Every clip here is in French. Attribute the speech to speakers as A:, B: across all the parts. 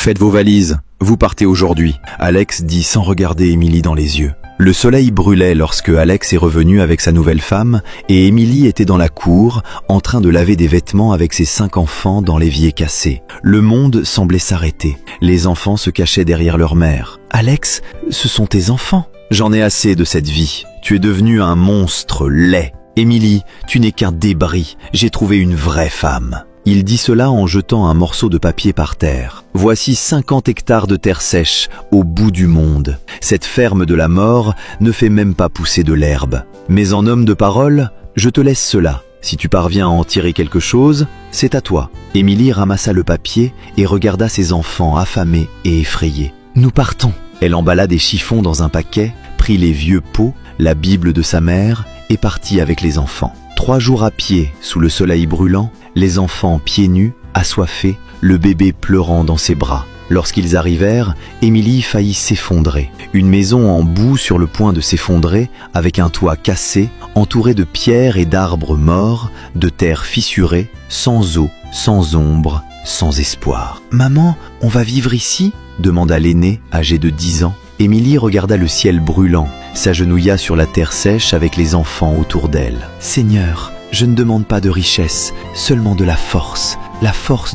A: Faites vos valises, vous partez aujourd'hui, Alex dit sans regarder Émilie dans les yeux. Le soleil brûlait lorsque Alex est revenu avec sa nouvelle femme et Émilie était dans la cour, en train de laver des vêtements avec ses 5 enfants dans l'évier cassé. Le monde semblait s'arrêter. Les enfants se cachaient derrière leur mère. « Alex, ce sont tes enfants. J'en ai assez de cette vie. Tu es devenu un monstre laid. Émilie, tu n'es qu'un débris. J'ai trouvé une vraie femme. » Il dit cela en jetant un morceau de papier par terre. Voici 50 hectares de terre sèche, au bout du monde. Cette ferme de la mort ne fait même pas pousser de l'herbe. Mais en homme de parole, je te laisse cela. Si tu parviens à en tirer quelque chose, c'est à toi. Émilie ramassa le papier et regarda ses enfants affamés et effrayés. Nous partons. Elle emballa des chiffons dans un paquet, prit les vieux pots, la Bible de sa mère et partit avec les enfants. 3 jours à pied, sous le soleil brûlant, les enfants pieds nus, assoiffés, le bébé pleurant dans ses bras. Lorsqu'ils arrivèrent, Émilie faillit s'effondrer. Une maison en boue sur le point de s'effondrer, avec un toit cassé, entouré de pierres et d'arbres morts, de terre fissurée, sans eau, sans ombre, sans espoir. « Maman, on va vivre ici ?» demanda l'aînée, âgée de 10 ans. Émilie regarda le ciel brûlant, s'agenouilla sur la terre sèche avec les enfants autour d'elle. « Seigneur, je ne demande pas de richesse, seulement de la force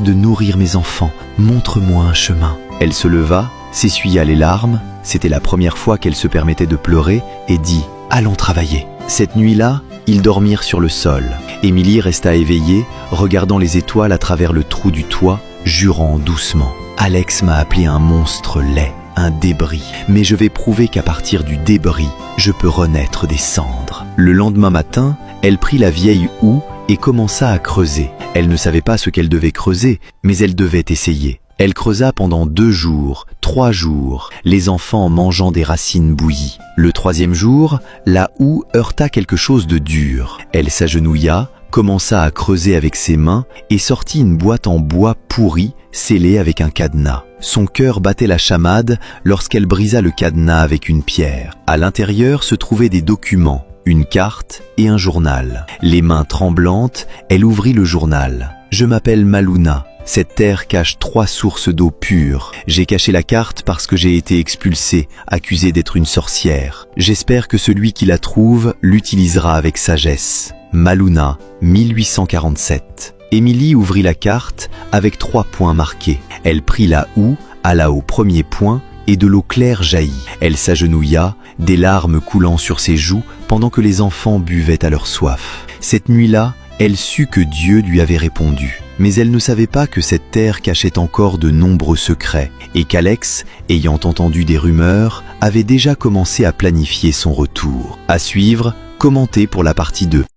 A: de nourrir mes enfants. Montre-moi un chemin. » Elle se leva, s'essuya les larmes, c'était la première fois qu'elle se permettait de pleurer, et dit « Allons travailler. » Cette nuit-là, ils dormirent sur le sol. Émilie resta éveillée, regardant les étoiles à travers le trou du toit, jurant doucement « Alex m'a appelé un monstre laid, un débris, mais je vais prouver qu'à partir du débris, je peux renaître des cendres. » Le lendemain matin, elle prit la vieille houe et commença à creuser. Elle ne savait pas ce qu'elle devait creuser, mais elle devait essayer. Elle creusa pendant 2 jours, 3 jours, les enfants mangeant des racines bouillies. Le 3e jour, la houe heurta quelque chose de dur. Elle s'agenouilla, commença à creuser avec ses mains et sortit une boîte en bois pourri, scellée avec un cadenas. Son cœur battait la chamade lorsqu'elle brisa le cadenas avec une pierre. À l'intérieur se trouvaient des documents, une carte et un journal. Les mains tremblantes, elle ouvrit le journal. « Je m'appelle Maluna. Cette terre cache 3 sources d'eau pure. J'ai caché la carte parce que j'ai été expulsée, accusée d'être une sorcière. J'espère que celui qui la trouve l'utilisera avec sagesse. » Maluna, 1847. Émilie ouvrit la carte avec 3 points marqués. Elle prit la houe, alla au premier point et de l'eau claire jaillit. Elle s'agenouilla, des larmes coulant sur ses joues pendant que les enfants buvaient à leur soif. Cette nuit-là, elle sut que Dieu lui avait répondu. Mais elle ne savait pas que cette terre cachait encore de nombreux secrets et qu'Alex, ayant entendu des rumeurs, avait déjà commencé à planifier son retour. À suivre, commenté pour la partie 2.